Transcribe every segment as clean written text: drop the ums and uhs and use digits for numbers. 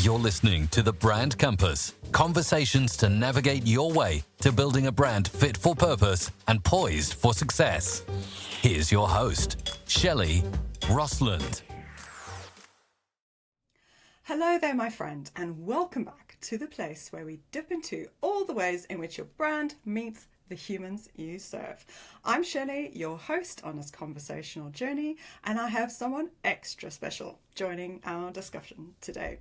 You're listening to The Brand Compass, conversations to navigate your way to building a brand fit for purpose and poised for success. Here's your host, Shelley Rossland. Hello there, my friend, and welcome back to the place where we dip into all the ways in which your brand meets the humans you serve. I'm Shelley, your host on this conversational journey, and I have someone extra special joining our discussion today.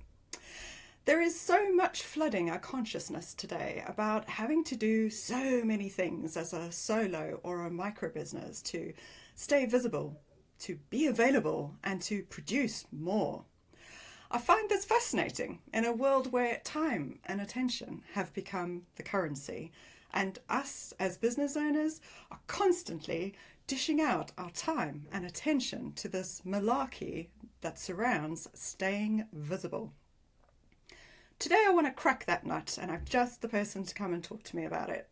There is so much flooding our consciousness today about having to do so many things as a solo or a micro business to stay visible, to be available, and to produce more. I find this fascinating in a world where time and attention have become the currency, and us as business owners are constantly dishing out our time and attention to this malarkey that surrounds staying visible. Today I want to crack that nut, and I'm just the person to come and talk to me about it.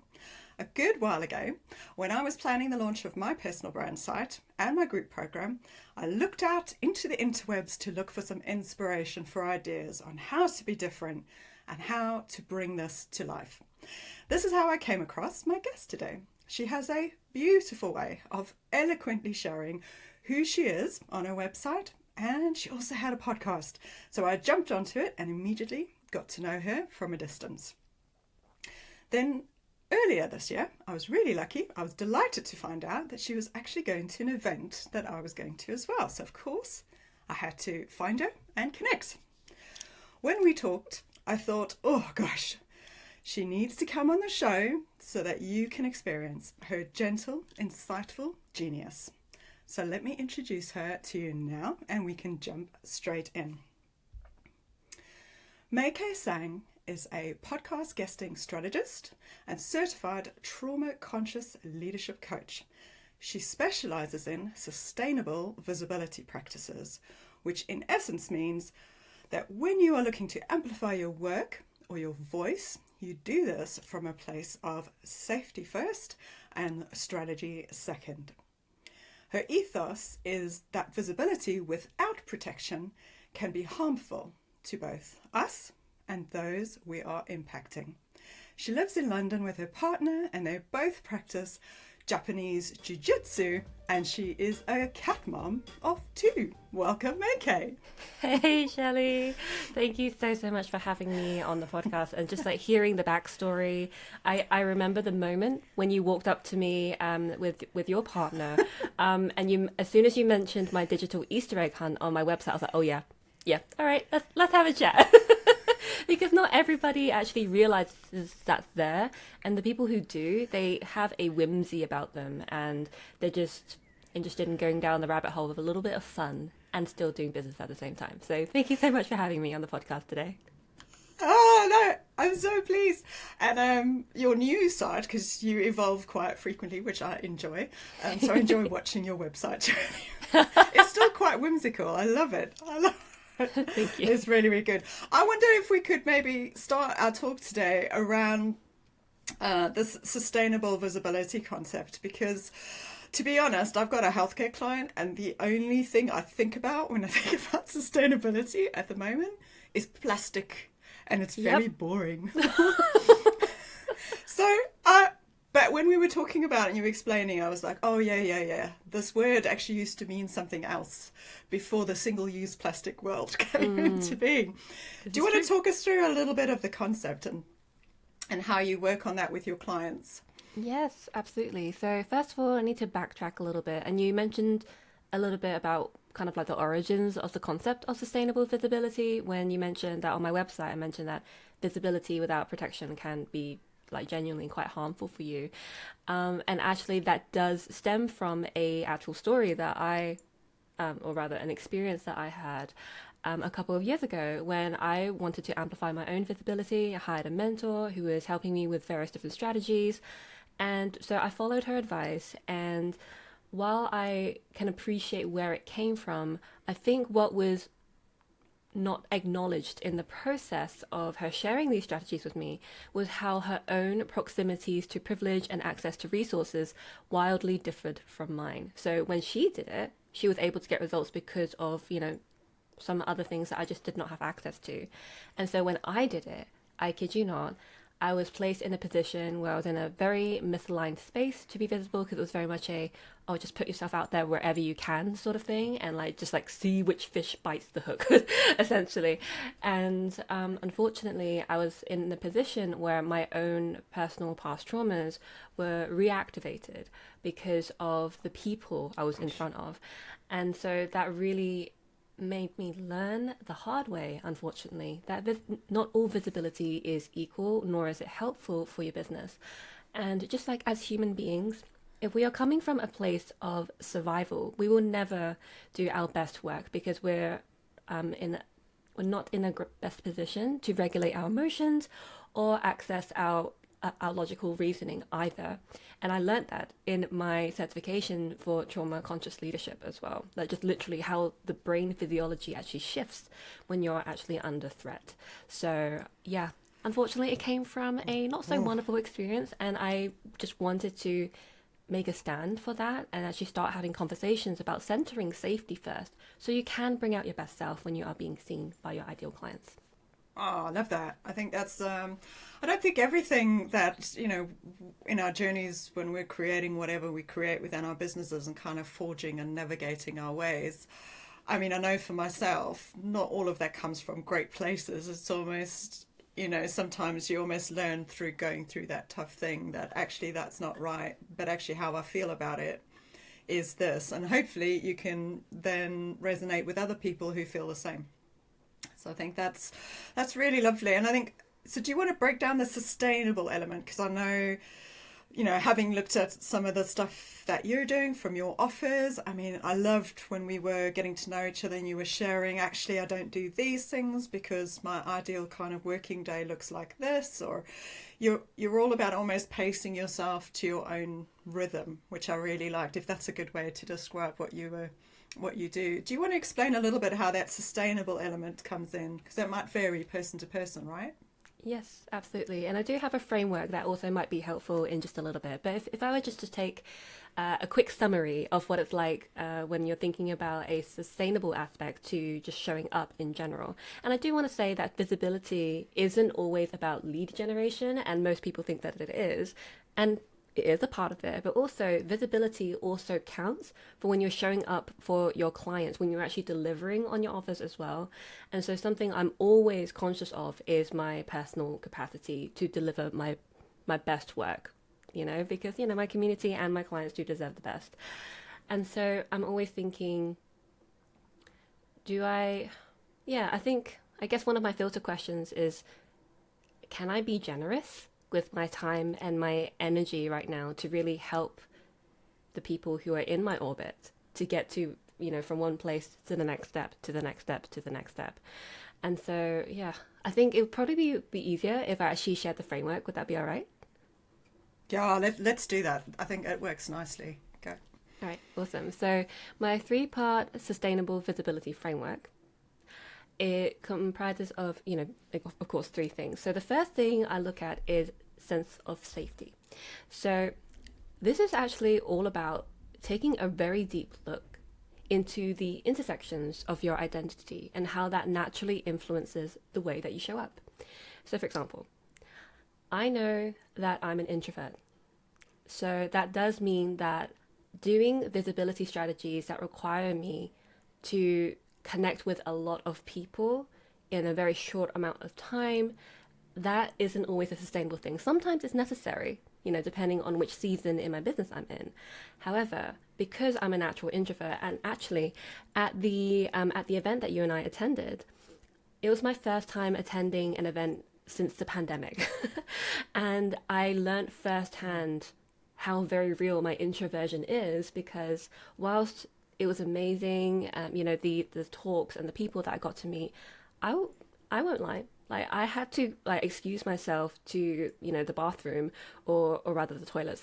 A good while ago, when I was planning the launch of my personal brand site and my group program, I looked out into the interwebs to look for some inspiration for ideas on how to be different and how to bring this to life. This is how I came across my guest today. She has a beautiful way of eloquently sharing who she is on her website, and she also had a podcast. So I jumped onto it and immediately got to know her from a distance. Then earlier this year, I was really lucky. I was delighted to find out that she was actually going to an event that I was going to as well. So of course, I had to find her and connect. When we talked, I thought, oh gosh, she needs to come on the show so that you can experience her gentle, insightful genius. So let me introduce her to you now, and we can jump straight in. Mai-kee Tsang is a podcast guesting strategist and certified trauma-conscious leadership coach. She specializes in sustainable visibility practices, which in essence means that when you are looking to amplify your work or your voice, you do this from a place of safety first and strategy second. Her ethos is that visibility without protection can be harmful to both us and those we are impacting. She lives in London with her partner, and they both practice Japanese jiu-jitsu, and she is a cat mom of two. Welcome, Mai-kee. Hey, Shelley. Thank you so much for having me on the podcast, and just like hearing the backstory. I remember the moment when you walked up to me with your partner, and you, as soon as you mentioned my digital Easter egg hunt on my website, I was like, oh yeah, all right, let's have a chat. Because not everybody actually realizes that's there, and the people who do, they have a whimsy about them, and they're just interested in going down the rabbit hole with a little bit of fun and still doing business at the same time. So thank you so much for having me on the podcast today. Oh no, I'm so pleased. And your new site, because you evolve quite frequently, which I enjoy, so I enjoy watching your website journey. It's still quite whimsical. I love it. Thank you. It's really, really good. I wonder if we could maybe start our talk today around this sustainable visibility concept, because to be honest, I've got a healthcare client, and the only thing I think about when I think about sustainability at the moment is plastic, and it's very boring. But when we were talking about it and you were explaining, I was like, oh, yeah. This word actually used to mean something else before the single-use plastic world came into being. Do you want to talk us through a little bit of the concept and how you work on that with your clients? Yes, absolutely. So first of all, I need to backtrack a little bit. And you mentioned a little bit about kind of like the origins of the concept of sustainable visibility when you mentioned that on my website. I mentioned that visibility without protection can be like genuinely quite harmful for you, and actually that does stem from a actual story that I or rather an experience that I had a couple of years ago when I wanted to amplify my own visibility. I hired a mentor who was helping me with various different strategies, and so I followed her advice. And while I can appreciate where it came from, I think what was not acknowledged in the process of her sharing these strategies with me was how her own proximities to privilege and access to resources wildly differed from mine. So when she did it, she was able to get results because of, some other things that I just did not have access to. And so when I did it, I kid you not, I was placed in a position where I was in a very misaligned space to be visible, because it was very much a, oh, just put yourself out there wherever you can sort of thing, and like just like see which fish bites the hook, essentially. And unfortunately, I was in the position where my own personal past traumas were reactivated because of the people I was in front of. And so that really made me learn the hard way, unfortunately, that not all visibility is equal, nor is it helpful for your business. And just like as human beings, if we are coming from a place of survival, we will never do our best work, because we're not in a best position to regulate our emotions or access our logical reasoning either. And I learned that in my certification for trauma conscious leadership as well, that just literally how the brain physiology actually shifts when you're actually under threat. So yeah, unfortunately it came from a not so wonderful experience, and I just wanted to make a stand for that and actually start having conversations about centering safety first, so you can bring out your best self when you are being seen by your ideal clients. Oh, I love that. I think that's, I don't think everything that, you know, in our journeys when we're creating whatever we create within our businesses and kind of forging and navigating our ways, I mean, I know for myself, not all of that comes from great places. It's almost, you know, sometimes you almost learn through going through that tough thing that actually that's not right, but actually how I feel about it is this. And hopefully you can then resonate with other people who feel the same. So I think that's really lovely. And I think, so do you want to break down the sustainable element? Because I know, you know, having looked at some of the stuff that you're doing from your offers, I mean, I loved when we were getting to know each other and you were sharing, actually, I don't do these things because my ideal kind of working day looks like this, or you're all about almost pacing yourself to your own rhythm, which I really liked, if that's a good way to describe what you do. Do you want to explain a little bit how that sustainable element comes in? Because that might vary person to person, right? Yes, absolutely. And I do have a framework that also might be helpful in just a little bit. But if I were just to take a quick summary of what it's like when you're thinking about a sustainable aspect to just showing up in general. And I do want to say that visibility isn't always about lead generation, and most people think that it is. And it is a part of it, but also visibility also counts for when you're showing up for your clients, when you're actually delivering on your offers as well. And so something I'm always conscious of is my personal capacity to deliver my best work, you know, because, you know, my community and my clients do deserve the best. And so I'm always thinking, I guess one of my filter questions is, can I be generous with my time and my energy right now to really help the people who are in my orbit to get to, you know, from one place to the next step, to the next step, to the next step. And so, yeah, I think it would probably be easier if I actually shared the framework. Would that be all right? Yeah, let's do that. I think it works nicely. Go. All right, awesome. So my 3-part sustainable visibility framework, it comprises of, you know, of course, 3 things. So the first thing I look at is sense of safety. So this is actually all about taking a very deep look into the intersections of your identity and how that naturally influences the way that you show up. So for example, I know that I'm an introvert. So that does mean that doing visibility strategies that require me to connect with a lot of people in a very short amount of time, that isn't always a sustainable thing. Sometimes it's necessary, you know, depending on which season in my business I'm in. However, because I'm a natural introvert, and actually at the event that you and I attended, it was my first time attending an event since the pandemic. And I learned firsthand how very real my introversion is, because whilst it was amazing, you know, the talks and the people that I got to meet, I won't lie, like I had to like excuse myself to, you know, the bathroom or rather the toilet,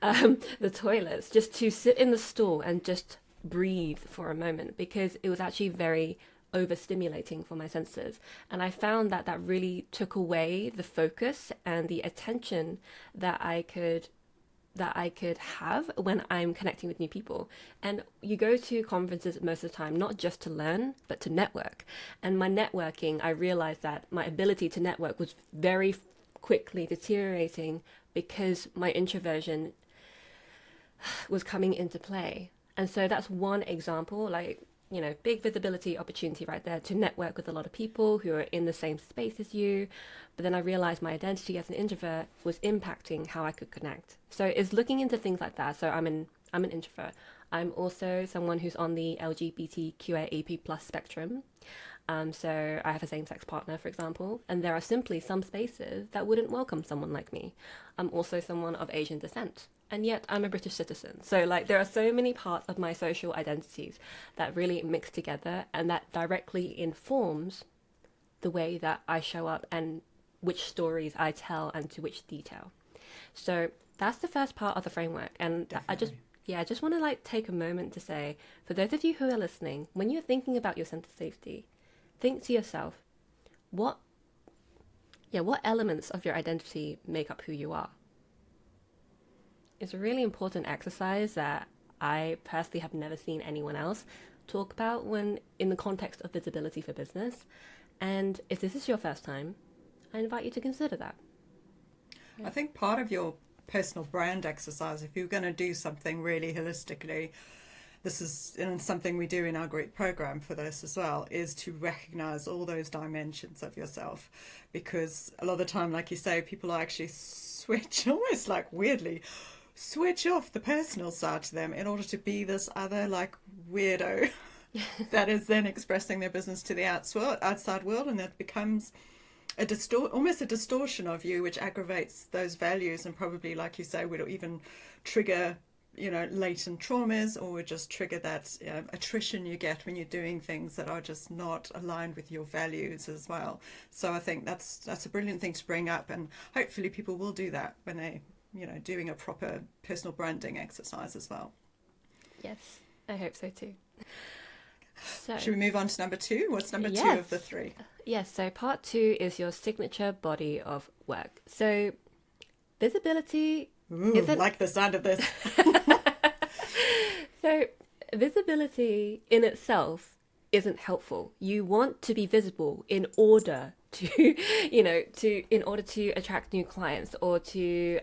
the toilets, just to sit in the stall and just breathe for a moment, because it was actually very overstimulating for my senses. And I found that really took away the focus and the attention that that I could have when I'm connecting with new people. And you go to conferences most of the time, not just to learn, but to network. And my networking, I realized that my ability to network was very quickly deteriorating because my introversion was coming into play. And so that's one example, like, you know, big visibility opportunity right there to network with a lot of people who are in the same space as you. But then I realized my identity as an introvert was impacting how I could connect. So it's looking into things like that. So I'm an introvert. I'm also someone who's on the LGBTQIAP+ spectrum. So I have a same-sex partner, for example, and there are simply some spaces that wouldn't welcome someone like me. I'm also someone of Asian descent, and yet I'm a British citizen. So like there are so many parts of my social identities that really mix together, and that directly informs the way that I show up and which stories I tell and to which detail. So that's the first part of the framework. And Definitely. I just want to like take a moment to say, for those of you who are listening, when you're thinking about your sense of safety, think to yourself, what elements of your identity make up who you are? It's a really important exercise that I personally have never seen anyone else talk about when in the context of visibility for business. And if this is your first time, I invite you to consider that. I think part of your personal brand exercise, if you're going to do something really holistically, this is something we do in our group program for this as well, is to recognize all those dimensions of yourself. Because a lot of the time, like you say, people actually switch, almost like weirdly, switch off the personal side to them in order to be this other like weirdo that is then expressing their business to the outside world, and that becomes almost a distortion of you, which aggravates those values and probably, like you say, would even trigger, you know, latent traumas, or would just trigger that attrition you get when you're doing things that are just not aligned with your values as well. So I think that's a brilliant thing to bring up, and hopefully people will do that when they, you know, doing a proper personal branding exercise as well. Yes, I hope so too. So, should we move on to number 2? What's number 2 of the 3? Yes, so part 2 is your signature body of work. So visibility isn't... like the sound of this. So visibility in itself isn't helpful. You want to be visible in order to, in order to attract new clients, or to,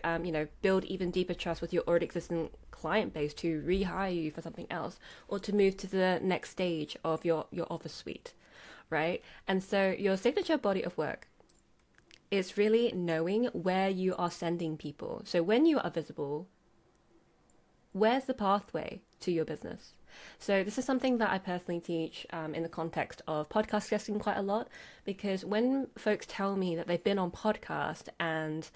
build even deeper trust with your already existing client base to rehire you for something else, or to move to the next stage of your offer suite, right? And so your signature body of work is really knowing where you are sending people. So when you are visible, where's the pathway to your business? So this is something that I personally teach in the context of podcast guesting quite a lot, because when folks tell me that they've been on podcast and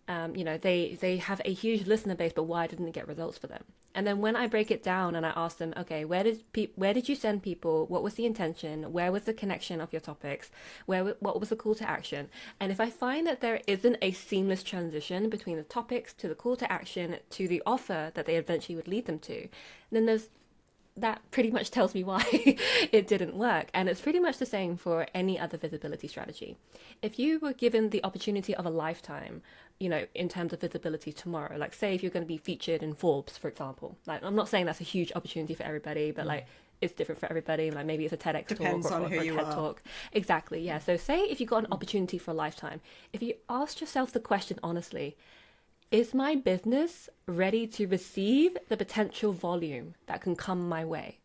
they have a huge listener base, but why didn't it get results for them? And then when I break it down and I ask them, okay, where did you send people? What was the intention? Where was the connection of your topics? What was the call to action? And if I find that there isn't a seamless transition between the topics to the call to action to the offer that they eventually would lead them to, then that pretty much tells me why it didn't work. And it's pretty much the same for any other visibility strategy. If you were given the opportunity of a lifetime, in terms of visibility tomorrow, like say if you're going to be featured in Forbes, for example, like I'm not saying that's a huge opportunity for everybody, but like it's different for everybody. Like maybe it's a TEDx Depends talk or on who a you TED are. talk. Exactly. Yeah. So say if you got an opportunity for a lifetime, if you asked yourself the question honestly, is my business ready to receive the potential volume that can come my way?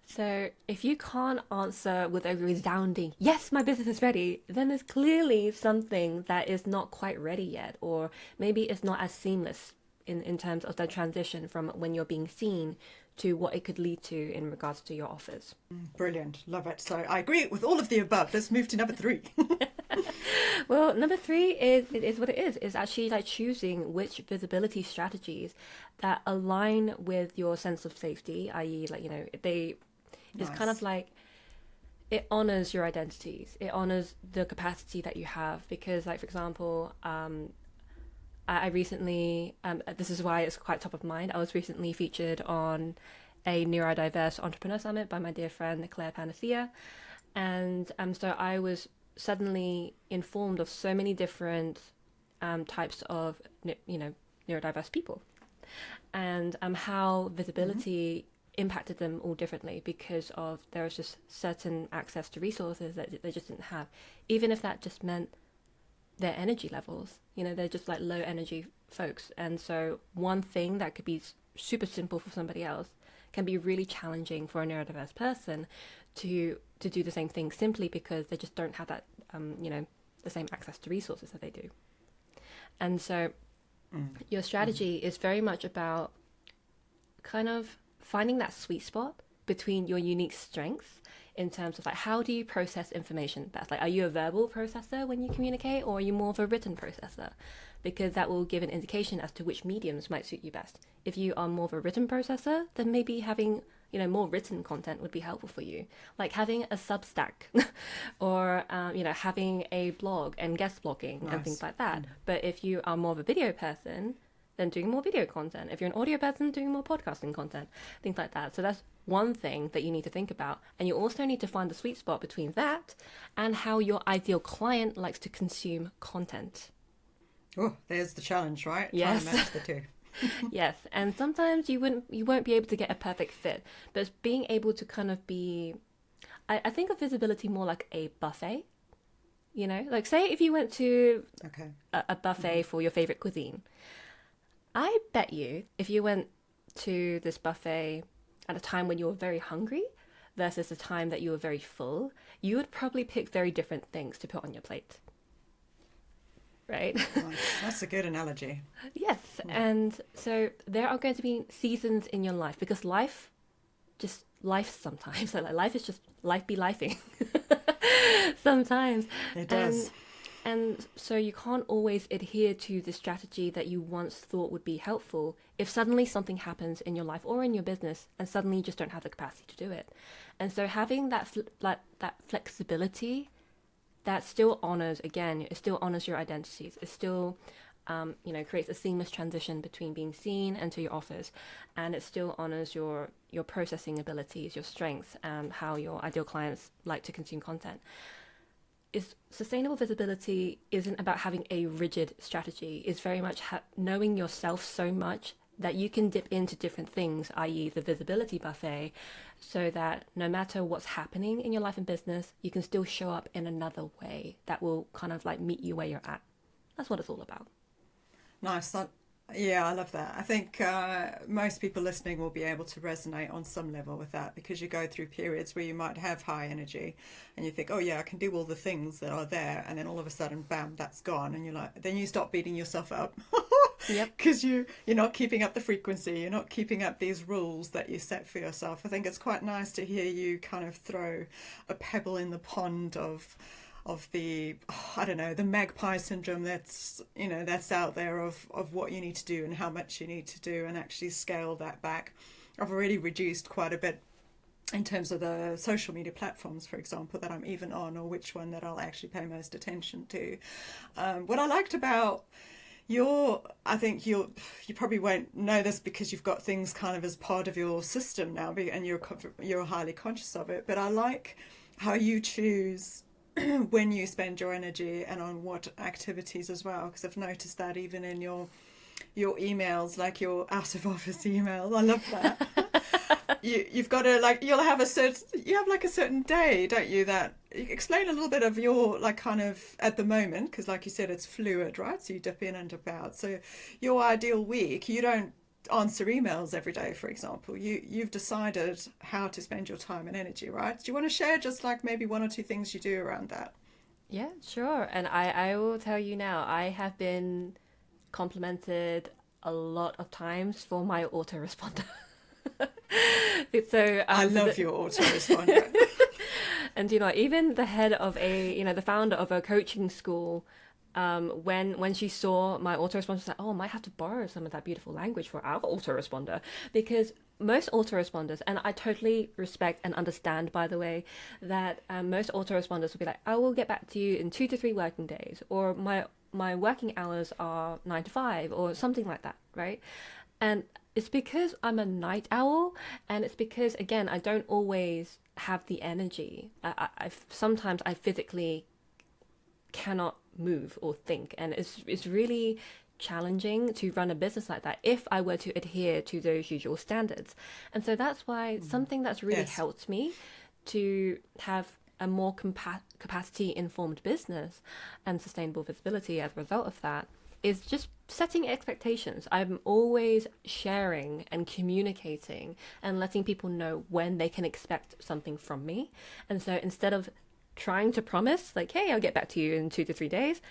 So if you can't answer with a resounding, yes, my business is ready, then there's clearly something that is not quite ready yet, or maybe it's not as seamless in terms of the transition from when you're being seen to what it could lead to in regards to your offers. Brilliant. Love it. So I agree with all of the above. Let's move to number 3. Well, number 3 is what it is. It's actually like choosing which visibility strategies that align with your sense of safety, i.e. It's kind of like it honors your identities. It honors the capacity that you have. Because, like, for example, I recently, this is why it's quite top of mind, I was recently featured on a neurodiverse entrepreneur summit by my dear friend 𝗘𝗣𝗜𝗦. And so I was suddenly informed of so many different types of, neurodiverse people. and how visibility impacted them all differently because of there was just certain access to resources that they just didn't have, even if that just meant their energy levels. You know, they're just like low energy folks, and so one thing that could be super simple for somebody else can be really challenging for a neurodiverse person to do the same thing, simply because they just don't have that the same access to resources that they do. And so your strategy is very much about kind of finding that sweet spot between your unique strengths in terms of like, how do you process information best? Like, are you a verbal processor when you communicate, or are you more of a written processor? Because that will give an indication as to which mediums might suit you best. If you are more of a written processor, then maybe having more written content would be helpful for you, like having a Substack or having a blog and guest blogging and things like that. But if you are more of a video person, then doing more video content. If you're an audio person, doing more podcasting content, things like that. So that's one thing that you need to think about. And you also need to find the sweet spot between that and how your ideal client likes to consume content. Oh, there's the challenge, right? Yes. Trying to match the two. Yes, and sometimes you won't be able to get a perfect fit, but it's being able to kind of be, I think of visibility more like a buffet. Like, say if you went to a buffet for your favorite cuisine. I bet you if you went to this buffet at a time when you were very hungry versus a time that you were very full, you would probably pick very different things to put on your plate. Right? That's a good analogy. Yes. And so there are going to be seasons in your life, because life sometimes. So like, life is just life be lifing sometimes. It does. And so you can't always adhere to the strategy that you once thought would be helpful if suddenly something happens in your life or in your business and suddenly you just don't have the capacity to do it. And so having that flexibility that still honors, again, it still honors your identities. It still, creates a seamless transition between being seen and to your offers. And it still honors your processing abilities, your strengths, and how your ideal clients like to consume content. Sustainable visibility isn't about having a rigid strategy. It's very much knowing yourself so much that you can dip into different things, i.e. the visibility buffet, so that no matter what's happening in your life and business, you can still show up in another way that will kind of like meet you where you're at. That's what it's all about. Nice. Yeah, I love that. I think most people listening will be able to resonate on some level with that, because you go through periods where you might have high energy and you think, oh yeah, I can do all the things that are there, and then all of a sudden, bam, that's gone, and you're like, then you stop beating yourself up. Yep. Because you're not keeping up the frequency, you're not keeping up these rules that you set for yourself. I think it's quite nice to hear you kind of throw a pebble in the pond of the, the magpie syndrome that's out there of what you need to do and how much you need to do, and actually scale that back. I've already reduced quite a bit in terms of the social media platforms, for example, that I'm even on, or which one that I'll actually pay most attention to. What I liked about I think you probably won't know this because you've got things kind of as part of your system now, and you're highly conscious of it, but I like how you choose when you spend your energy and on what activities as well, because I've noticed that even in your emails, like your out of office emails. I love that. You've got to you have a certain day, don't you, that explain a little bit of your kind of at the moment, because like you said, it's fluid, right? So you dip in and dip out. So your ideal week, you don't answer emails every day, for example. You've decided how to spend your time and energy, right? Do you want to share just maybe one or two things you do around that? Yeah, sure. And I will tell you now, I have been complimented a lot of times for my autoresponder. So I love your autoresponder. And even the head of the founder of a coaching school, when she saw my autoresponder, she was like, oh, I might have to borrow some of that beautiful language for our autoresponder, because most autoresponders, and I totally respect and understand, by the way, that most autoresponders will be like, I will get back to you in 2 to 3 working days, or my working hours are 9 to 5, or something like that, right? And it's because I'm a night owl, and it's because, again, I don't always have the energy. Sometimes I physically cannot move or think, and it's really challenging to run a business like that if I were to adhere to those usual standards. And so that's why something that's really helped me to have a more capacity informed business and sustainable visibility as a result of that is just setting expectations. I'm always sharing and communicating and letting people know when they can expect something from me. And so instead of trying to promise like, hey, I'll get back to you in 2 to 3 days,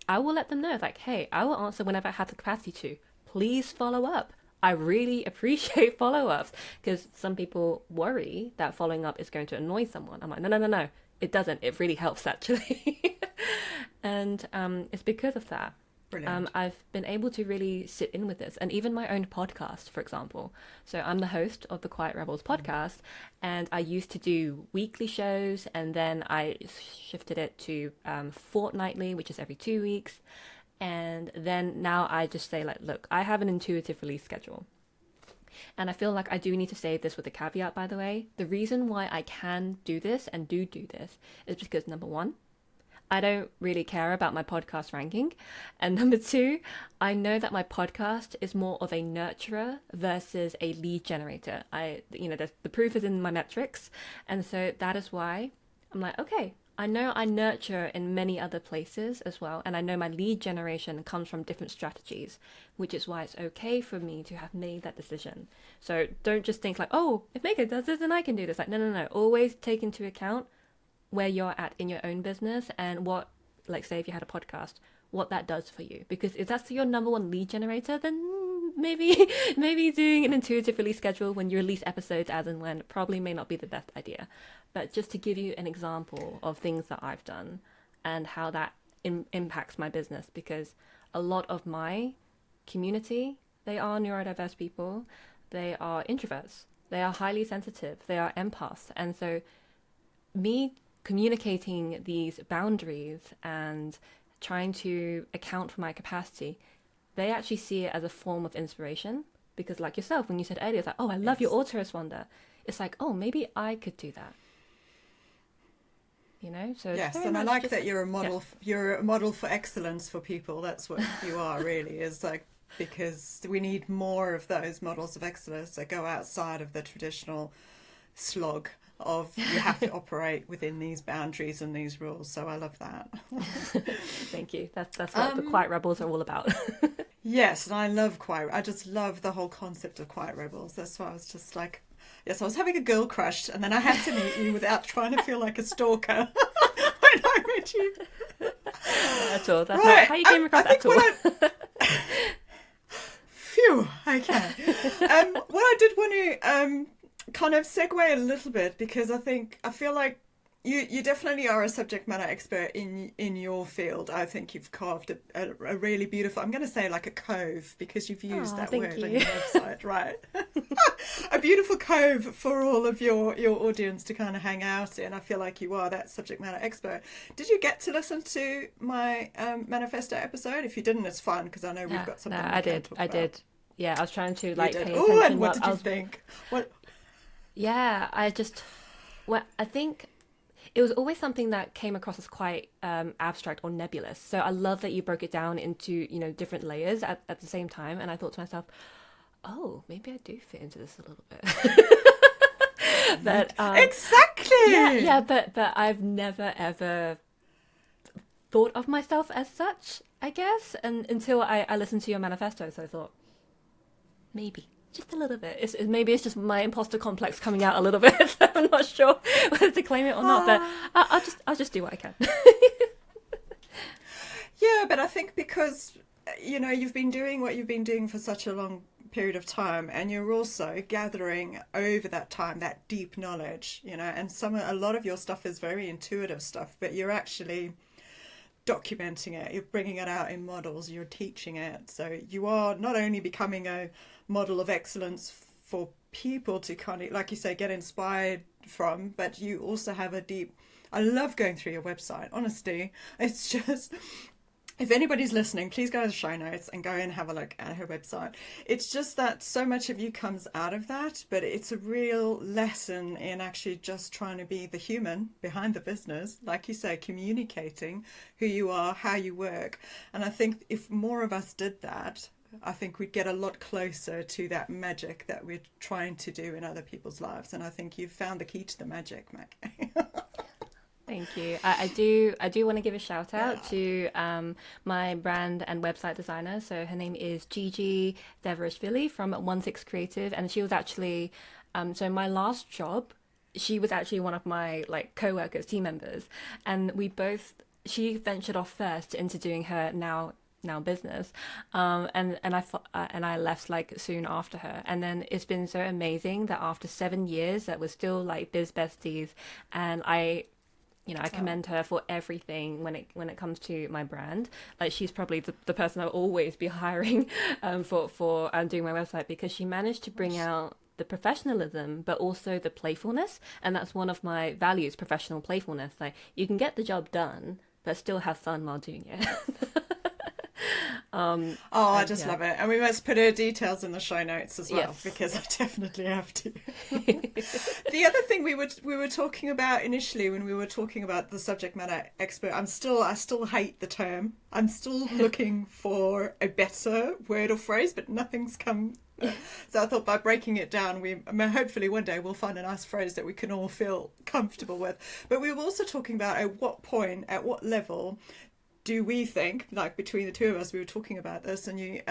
I will let them know like, hey, I will answer whenever I have the capacity to. Please follow up. I really appreciate follow-ups, because some people worry that following up is going to annoy someone. I'm like, no. It doesn't. It really helps, actually. And it's because of that. Brilliant. I've been able to really sit in with this, and even my own podcast, for example. So I'm the host of the Quiet Rebels podcast, and I used to do weekly shows, and then I shifted it to fortnightly, which is every 2 weeks. And then now I just say like, look, I have an intuitive release schedule. And I feel like I do need to say this with a caveat, by the way. The reason why I can do this and do this is because, number one, I don't really care about my podcast ranking. And number two, I know that my podcast is more of a nurturer versus a lead generator. The proof is in my metrics. And so that is why I'm like, okay, I know I nurture in many other places as well. And I know my lead generation comes from different strategies, which is why it's okay for me to have made that decision. So don't just think like, oh, if Mai-kee does this, then I can do this. Like, no. Always take into account where you're at in your own business and what, like, say if you had a podcast, what that does for you. Because if that's your number one lead generator, then maybe doing an intuitive release schedule when you release episodes as and when probably may not be the best idea. But just to give you an example of things that I've done and how that impacts my business, because a lot of my community, they are neurodiverse people, they are introverts, they are highly sensitive, they are empaths. And so me communicating these boundaries and trying to account for my capacity, they actually see it as a form of inspiration. Because like yourself, when you said earlier, it's like, oh, I love your autoresponder. It's like, oh, maybe I could do that. You know? So yes, and I like that you're a model. You're a model for excellence for people. That's what you are, really. Is like, because we need more of those models of excellence that go outside of the traditional slog of you have to operate within these boundaries and these rules. So I love that. Thank you. That's what the Quiet Rebels are all about. Yes, and I love Quiet. I just love the whole concept of Quiet Rebels. That's why I was just like, yes, I was having a girl crush, and then I had to meet you without trying to feel like a stalker when I met you. That's all. That's not how you came across at all. Phew, okay. What I did want to kind of segue a little bit, because I feel like you definitely are a subject matter expert in your field. I think you've carved a really beautiful, I'm going to say like a cove, because you've used that word on your website, right? A beautiful cove for all of your audience to kind of hang out in. I feel like you are that subject matter expert. Did you get to listen to my manifesto episode? If you didn't, it's fine, because I know we've got something. No, I did. Yeah, I was trying to pay attention. Oh, and what did you think? What? Yeah, I think it was always something that came across as quite abstract or nebulous. So I love that you broke it down into, different layers at the same time. And I thought to myself, oh, maybe I do fit into this a little bit. But exactly. Yeah, but I've never ever thought of myself as such, I guess, and until I listened to your manifesto. So I thought, maybe. Just a little bit. Maybe it's just my imposter complex coming out a little bit. I'm not sure whether to claim it or not, but I'll just do what I can. Yeah, but I think because you've been doing what you've been doing for such a long period of time, and you're also gathering over that time that deep knowledge, and a lot of your stuff is very intuitive stuff, but you're actually documenting it, you're bringing it out in models, you're teaching it. So you are not only becoming a model of excellence for people to kind of, like you say, get inspired from, but you also have I love going through your website, honestly. It's just, if anybody's listening, please go to the show notes and go and have a look at her website. It's just that so much of you comes out of that, but it's a real lesson in actually just trying to be the human behind the business, like you say, communicating who you are, how you work. And I think if more of us did that, I think we'd get a lot closer to that magic that we're trying to do in other people's lives. And I think you've found the key to the magic, Mai-kee. Thank you. I do want to give a shout out to my brand and website designer. So her name is 𝗘𝗣𝗜𝗦𝗢𝗡 from 16 Creative, and she was actually so my last job, she was actually one of my like co-workers, team members, and she ventured off first into doing her now business, and I left like soon after her, and then it's been so amazing that after 7 years that we're still like biz besties, and I commend her for everything when it comes to my brand. Like, she's probably the person I'll always be hiring for doing my website, because she managed to bring out the professionalism, but also the playfulness. And that's one of my values, professional playfulness. Like, you can get the job done, but still have fun while doing it. I just love it. And we must put her details in the show notes as well, Yes. because I definitely have to. The other thing we were talking about initially when we were talking about the subject matter expert, I still hate the term. I'm still looking for a better word or phrase, but nothing's come. So I thought by breaking it down, hopefully one day we'll find a nice phrase that we can all feel comfortable with. But we were also talking about at what point, at what level do we think, like between the two of us, we were talking about this, and you,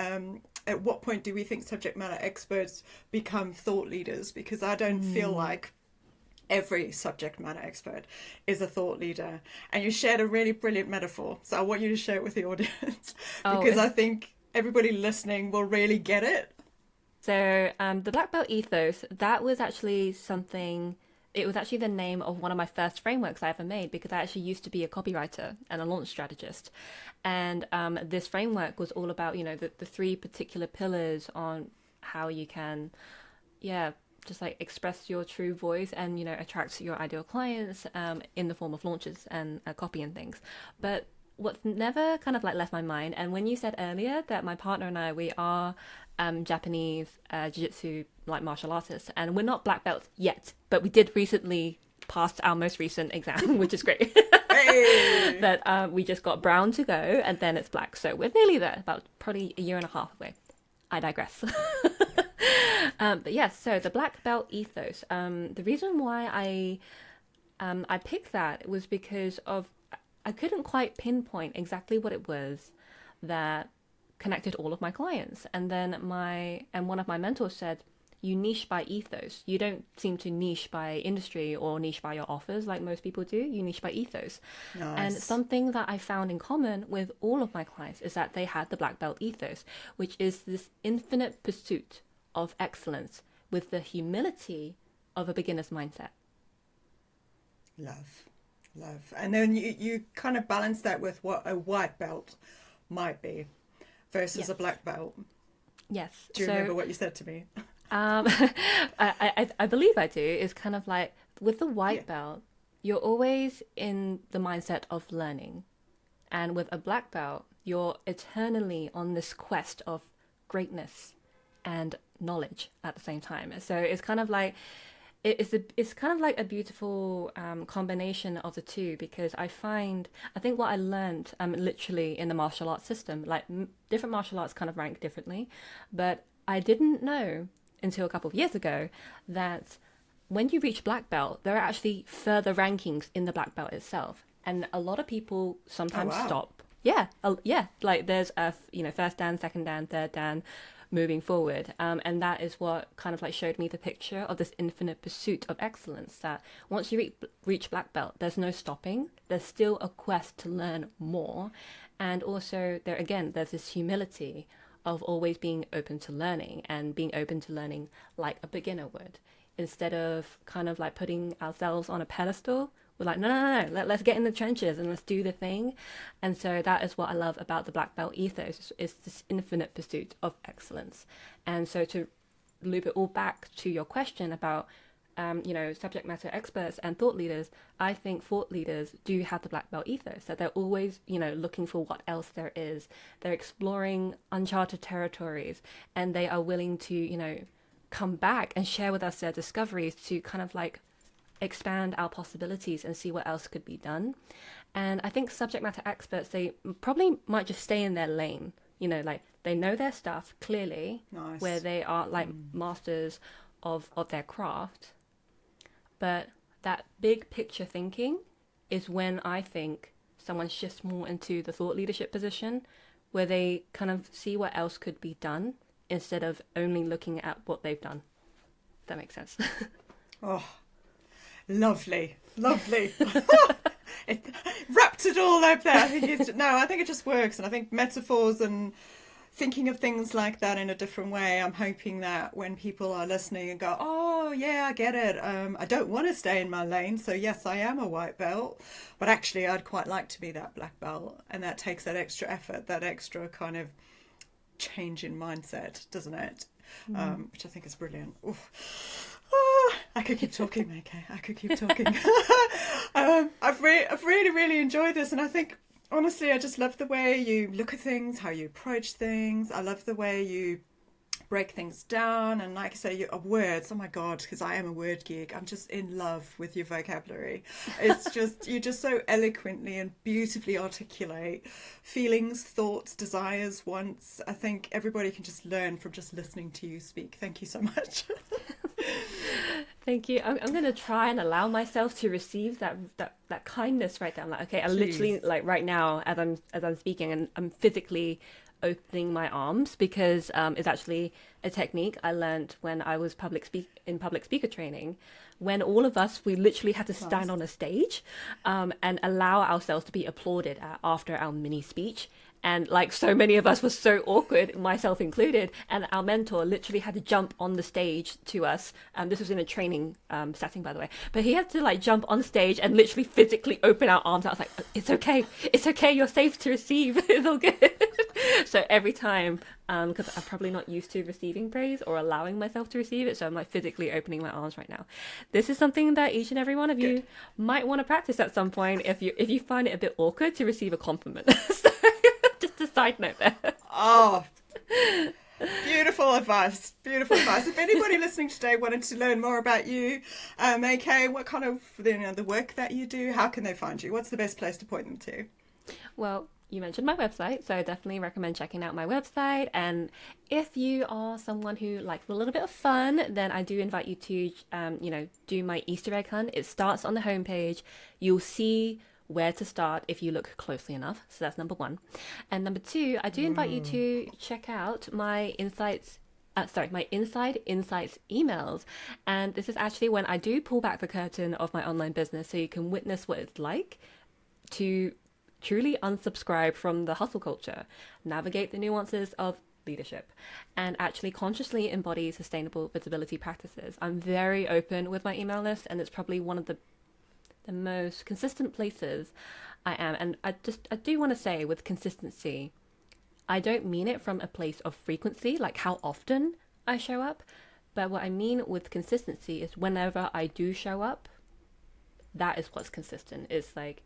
at what point do we think subject matter experts become thought leaders? Because I don't feel like every subject matter expert is a thought leader. And you shared a really brilliant metaphor, so I want you to share it with the audience, because I think everybody listening will really get it. So the black belt ethos, that was actually something. It was actually the name of one of my first frameworks I ever made, because I actually used to be a copywriter and a launch strategist. And this framework was all about, the 3 particular pillars on how you can, just like express your true voice and, attract your ideal clients in the form of launches and copy and things. But what's never kind of like left my mind, and when you said earlier that my partner and I, we are Japanese jiu-jitsu like martial artists, and we're not black belts yet, but we did recently pass our most recent exam, which is great. Hey! But we just got brown to go, and then it's black, so we're nearly there, about probably a year and a half away. I digress. But yes, so the black belt ethos, the reason why I picked that was because of I couldn't quite pinpoint exactly what it was that connected all of my clients. And then one of my mentors said, you niche by ethos. You don't seem to niche by industry or niche by your offers like most people do. You niche by ethos. Nice. And something that I found in common with all of my clients is that they had the black belt ethos, which is this infinite pursuit of excellence with the humility of a beginner's mindset. Love. And then you kind of balance that with what a white belt might be versus a black belt. Yes. Do you remember what you said to me? I believe I do. It's kind of like with the white belt, you're always in the mindset of learning. And with a black belt, you're eternally on this quest of greatness and knowledge at the same time. So it's kind of like it's kind of like a beautiful combination of the two, because I think what I learned literally in the martial arts system, like different martial arts kind of rank differently, but I didn't know until a couple of years ago that when you reach black belt, there are actually further rankings in the black belt itself, and a lot of people sometimes stop. Like there's first dan, second dan, third dan, moving forward, and that is what kind of like showed me the picture of this infinite pursuit of excellence, that once you reach black belt, there's no stopping. There's still a quest to learn more, and also there's this humility of always being open to learning, and being open to learning like a beginner would, instead of kind of like putting ourselves on a pedestal. We're like, no, let's get in the trenches and let's do the thing. And so that is what I love about the black belt ethos, is this infinite pursuit of excellence. And so to loop it all back to your question about subject matter experts and thought leaders, I think thought leaders do have the black belt ethos, that they're always, looking for what else there is. They're exploring uncharted territories, and they are willing to, come back and share with us their discoveries to kind of like expand our possibilities and see what else could be done. And I think subject matter experts, they probably might just stay in their lane, like they know their stuff clearly. Nice. Where they are like masters of their craft. But that big picture thinking is when I think someone shifts more into the thought leadership position, where they kind of see what else could be done instead of only looking at what they've done. If that makes sense. Oh, lovely. It wrapped it all up there. I think it just works. And I think metaphors and thinking of things like that in a different way, I'm hoping that when people are listening and go, oh yeah, I get it, I don't want to stay in my lane, so yes, I am a white belt, but actually I'd quite like to be that black belt, and that takes that extra effort, that extra kind of change in mindset, doesn't it? Which I think is brilliant. I could keep talking, Mai-kee. I could keep talking. I've really enjoyed this, and I think honestly, I just love the way you look at things, how you approach things. I love the way you break things down. And like I say, words, oh my God, because I am a word geek. I'm just in love with your vocabulary. It's just, you just so eloquently and beautifully articulate feelings, thoughts, desires, wants. I think everybody can just learn from just listening to you speak. Thank you so much. Thank you. I'm going to try and allow myself to receive that kindness right there. I'm like, okay, I literally, like right now as I'm speaking, and I'm physically opening my arms, because it's actually a technique I learned when I was in public speaker training, when all of us, we literally had to stand on a stage and allow ourselves to be applauded after our mini speech. And like so many of us were so awkward, myself included, and our mentor literally had to jump on the stage to us. This was in a training setting, by the way. But he had to like jump on stage and literally physically open our arms. I was like, it's okay, you're safe to receive. It's all good. So every time, because I'm probably not used to receiving praise or allowing myself to receive it, so I'm like physically opening my arms right now. This is something that each and every one of you might want to practice at some point if you find it a bit awkward to receive a compliment. So, just a side note there. Oh, beautiful advice. If anybody listening today wanted to learn more about you, Mai-kee, what kind of the work that you do, how can they find you? What's the best place to point them to? Well, you mentioned my website, so definitely recommend checking out my website. And if you are someone who likes a little bit of fun, then I do invite you to, do my Easter egg hunt. It starts on the homepage. You'll see where to start if you look closely enough. So that's number one. And number two, I do invite you to check out my my Inside Insights emails. And this is actually when I do pull back the curtain of my online business, so you can witness what it's like to truly unsubscribe from the hustle culture, navigate the nuances of leadership, and actually consciously embody sustainable visibility practices. I'm very open with my email list, and it's probably one of the most consistent places I am. And I do want to say, with consistency, I don't mean it from a place of frequency, like how often I show up, but what I mean with consistency is whenever I do show up, that is what's consistent. It's like,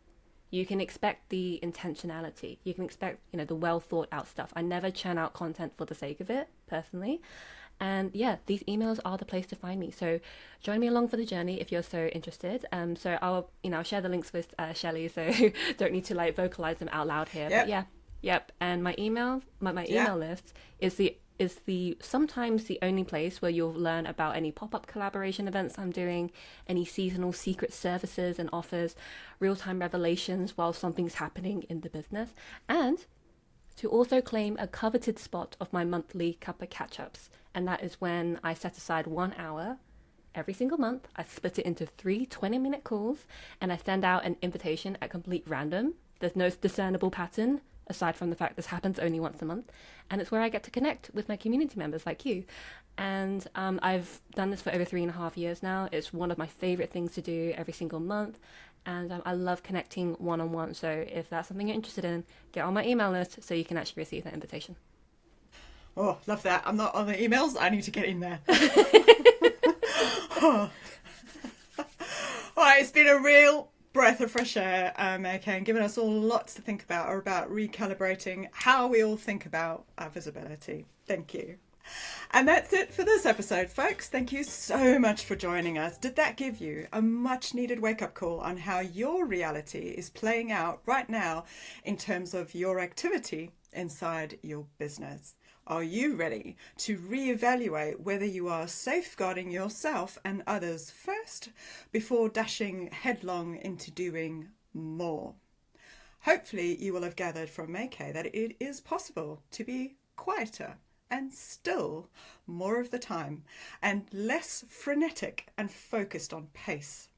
you can expect the intentionality. You can expect, the well thought out stuff. I never churn out content for the sake of it, personally. And yeah, these emails are the place to find me. So join me along for the journey if you're so interested. So I'll share the links with Shelley, so don't need to like vocalize them out loud here. Yep. But yep. And my email list is the sometimes the only place where you'll learn about any pop-up collaboration events I'm doing, any seasonal secret services and offers, real-time revelations while something's happening in the business, and to also claim a coveted spot of my monthly cuppa catch-ups. And that is when I set aside 1 hour every single month. I split it into 3 20-minute calls, and I send out an invitation at complete random. There's no discernible pattern, aside from the fact this happens only once a month. And it's where I get to connect with my community members like you. And I've done this for over 3.5 years now. It's one of my favorite things to do every single month. And I love connecting one-on-one. So if that's something you're interested in, get on my email list so you can actually receive that invitation. Oh, love that. I'm not on the emails. I need to get in there. Oh, Right, it's been a real breath of fresh air, Mai-kee, and given us all lots to think about recalibrating how we all think about our visibility. Thank you. And that's it for this episode, folks. Thank you so much for joining us. Did that give you a much needed wake-up call on how your reality is playing out right now in terms of your activity inside your business? Are you ready to reevaluate whether you are safeguarding yourself and others first before dashing headlong into doing more? Hopefully you will have gathered from Mai-kee that it is possible to be quieter and still more of the time, and less frenetic and focused on pace.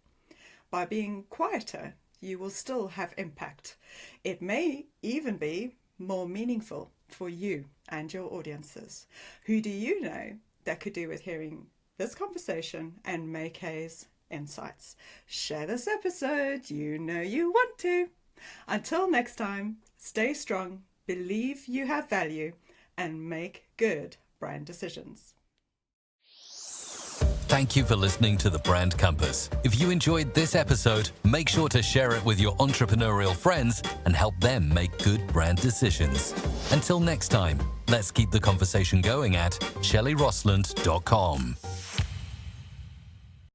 By being quieter, you will still have impact. It may even be more meaningful for you and your audiences. Who do you know that could do with hearing this conversation and Mai-kee's insights? Share this episode, you know you want to. Until next time, stay strong, believe you have value, and make good brand decisions. Thank you for listening to The Brand Compass. If you enjoyed this episode, make sure to share it with your entrepreneurial friends and help them make good brand decisions. Until next time, let's keep the conversation going at 𝗘𝗣𝗜𝗦𝗘𝗟𝗟.com.